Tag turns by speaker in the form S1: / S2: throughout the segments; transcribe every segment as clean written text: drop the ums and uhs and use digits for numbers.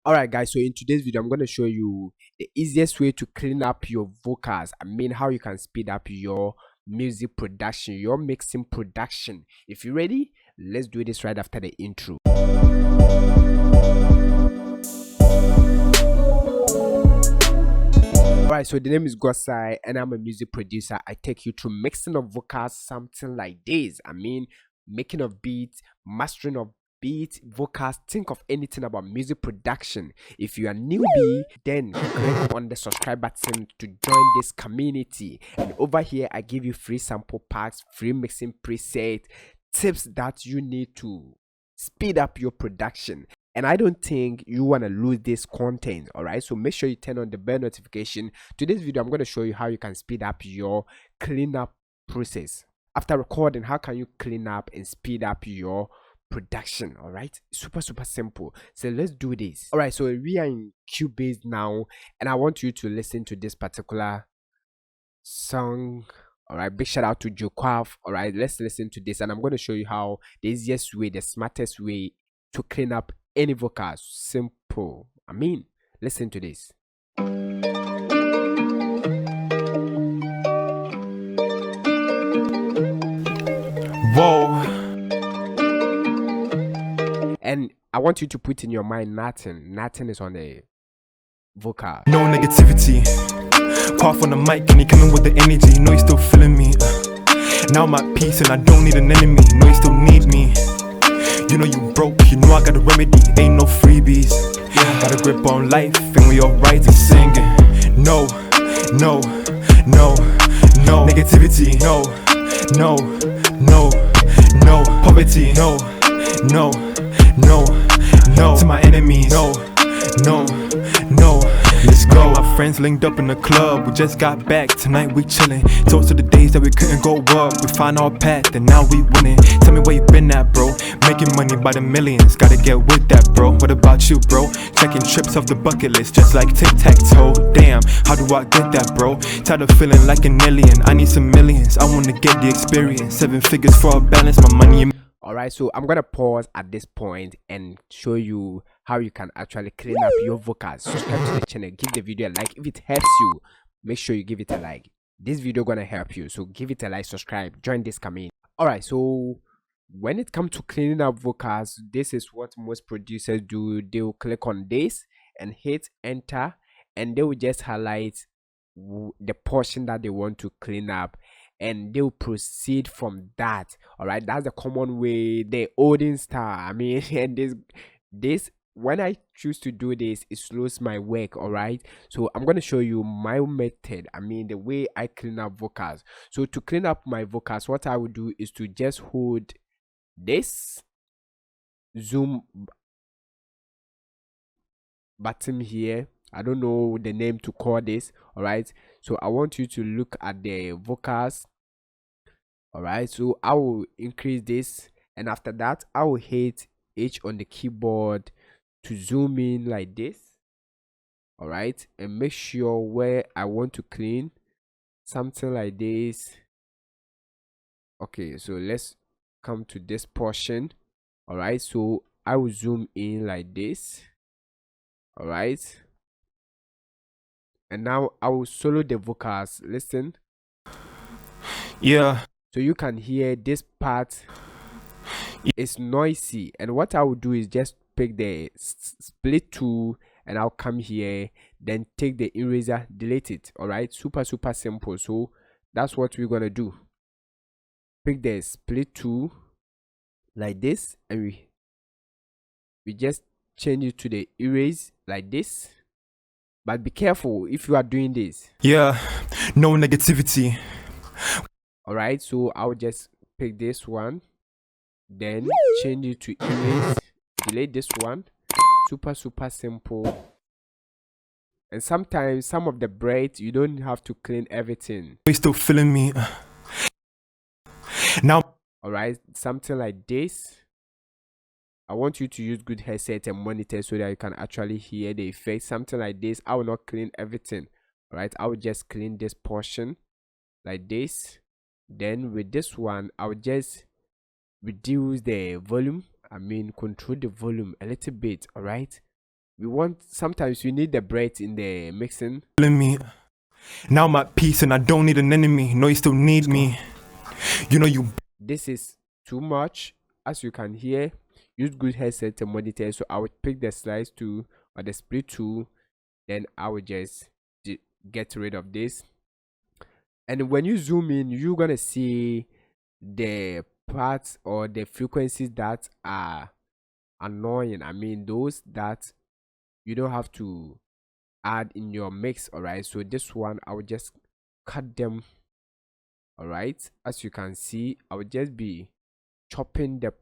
S1: Alright guys, so in today's video I'm going to show you the easiest way to clean up your vocals. How you can speed up your music production, your mixing production. If you're ready, let's do this right after the intro. Alright, so the name is Gosai and I'm a music producer. I take you through mixing of vocals, something like this. Making of beats, mastering of beats, vocals. Think of anything about music production. If you are newbie, then click on the subscribe button to join this community. And over here, I give you free sample packs, free mixing preset, tips that you need to speed up your production. And I don't think you want to lose this content. All right, so make sure you turn on the bell notification. Today's video I'm going to show you how you can speed up your cleanup process. After recording, how can you clean up and speed up your production? All right, super simple. So let's do this. All right, so we are in Cubase now and I want you to listen to this particular song. All right, big shout out to Joquaf. All right, let's listen to this and I'm going to show you how the easiest way, the smartest way to clean up any vocals. Simple. Listen to this.
S2: Whoa.
S1: And I want you to put in your mind nothing is on the vocal.
S2: No negativity. Cough on the mic and he coming with the energy. Know you still feeling me. Now I'm at peace and I don't need an enemy. Know you still need me. You know you broke, you know I got a remedy. Ain't no freebies. Got a grip on life and we all rising singing. No negativity. No poverty. No to my enemies. No let's go. My friends linked up in the club, we just got back, tonight we chillin'. Toast to the days that we couldn't go up, we find our path and now we winning. Tell me where you been at, bro, making money by the millions, gotta get with that, bro. What about you, bro? Checking trips off the bucket list just like tic-tac-toe. Damn, how do I get that, bro? Tired of feeling like an alien, I need some millions, I wanna get the experience. 7 figures for a balance, my money.
S1: Alright, so I'm gonna pause at this point and show you how you can actually clean up your vocals. Subscribe to the channel, give the video a like. If it helps you, make sure you give it a like. This video gonna help you, so give it a like, subscribe, join this community. Alright, so when it comes to cleaning up vocals, this is what most producers do. They will click on this and hit enter and they will just highlight the portion that they want to clean up and they'll proceed from that. All right, that's the common way, the olden style. And this when I choose to do this, it slows my work. All right, so I'm going to show you my method, the way I clean up vocals. So to clean up my vocals, what I would do is to just hold this zoom button here. I don't know the name to call this. All right, so I want you to look at the vocals. All right, so I will increase this and after that I will hit H on the keyboard to zoom in like this. All right, and make sure where I want to clean something like this. Okay, so let's come to this portion. All right, so I will zoom in like this. All right, and now I will solo the vocals. Listen.
S2: Yeah,
S1: so you can hear this part is noisy, and what I will do is just pick the split tool and I'll come here, then take the eraser, delete it. All right, super simple. So that's what we're gonna do. Pick the split tool like this and we just change it to the erase like this. But be careful if you are doing this.
S2: Yeah, no negativity.
S1: All right, so I'll just pick this one, then change it to erase, delete this one. Super simple. And sometimes some of the braids you don't have to clean everything.
S2: You still feeling me now?
S1: All right, something like this. I want you to use good headset and monitor so that you can actually hear the effect. Something like this. I will not clean everything. All right, I will just clean this portion like this. Then with this one, I'll just reduce the volume. Control the volume a little bit. All right, sometimes we need the breath in the mixing.
S2: Feeling me. Now I'm at peace and I don't need an enemy. No, you still need me. You know you.
S1: This is too much. As you can hear, use good headset and monitor. So I would pick the slice tool or the split tool, then I would just get rid of this. And when you zoom in, you're gonna see the parts or the frequencies that are annoying. I mean, those that you don't have to add in your mix. All right, so this one I would just cut them. All right, as you can see, I would just be chopping the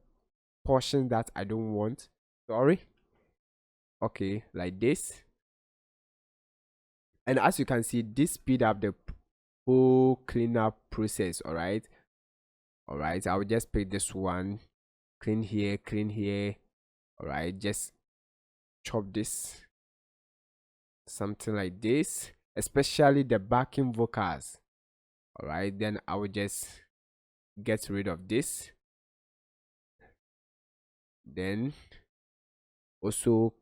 S1: portion that I don't want. Sorry. Okay, like this. And as you can see, this speed up the whole cleanup process. All right, I will just pick this one, clean here. All right, just chop this, something like this, especially the backing vocals. All right, then I will just get rid of this, then also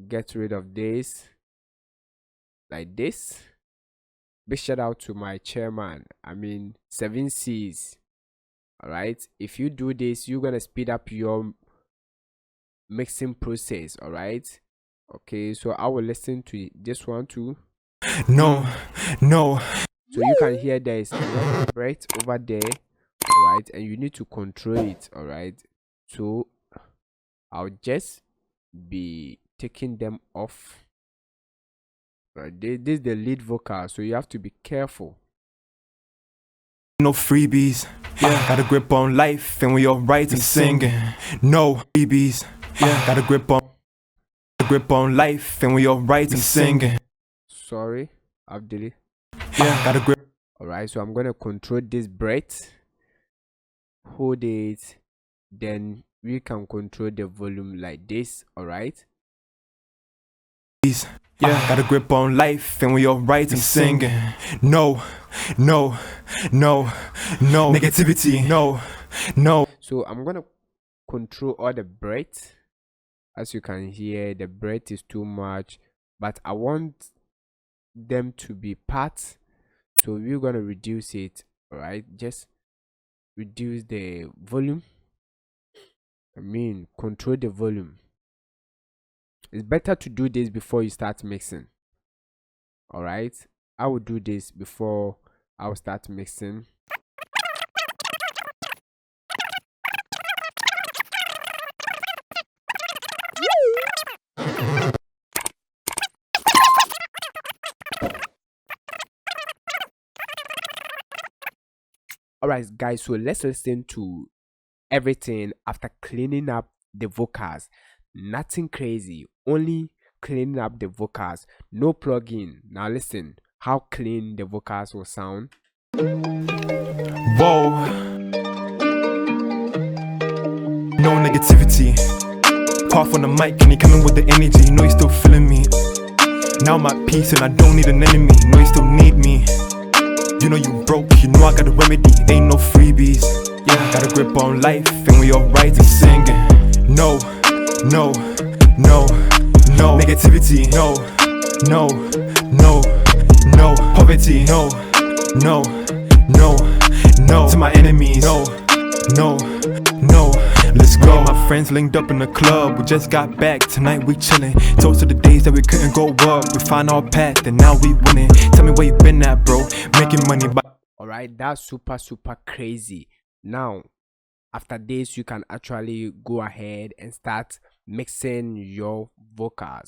S1: get rid of this, like this. Big shout out to my chairman, I mean 7C's. All right, if you do this, you're gonna speed up your mixing process. All right, okay, so I will listen to this one too.
S2: No.
S1: So you can hear there is breath over there. All right, and you need to control it. All right, so I'll just be taking them off. Right, this is the lead vocal, so you have to be careful.
S2: No freebies. Yeah. Got a grip on life and we all writing, singing. No freebies. Yeah. Got a grip on life and we all writing, singing.
S1: Sorry, Abdul.
S2: Yeah. Got a grip.
S1: All right, so I'm gonna control this breath, hold it, then we can control the volume like this. All right.
S2: Yeah, got a grip on life and we all writing, singing. No negativity. No.
S1: So I'm gonna control all the breath. As you can hear, the breath is too much, but I want them to be parts, so we're gonna reduce it. All right, just reduce the volume. I mean, control the volume. It's better to do this before you start mixing. All right, I will do this before I will start mixing. All right, guys, so let's listen to everything after cleaning up the vocals. Nothing crazy, only cleaning up the vocals, no plugin. Now listen how clean the vocals will sound.
S2: Whoa. No negativity. Cough on the mic and he coming with the energy. You know you still feeling me. Now I'm at peace and I don't need an enemy. You know you still need me. You know you broke, you know I got a remedy. Ain't no freebies. Yeah, got a grip on life and we all writing, singing. No negativity. No poverty. No to my enemies. No. Let's go. My friends linked up in the club. We just got back. Tonight we chillin'. Toast to the days that we couldn't go up. We find our path and now we winning. Tell me where you been at, bro. Making money by.
S1: Alright, that's super crazy. Now after this, you can actually go ahead and start mixing your vocals.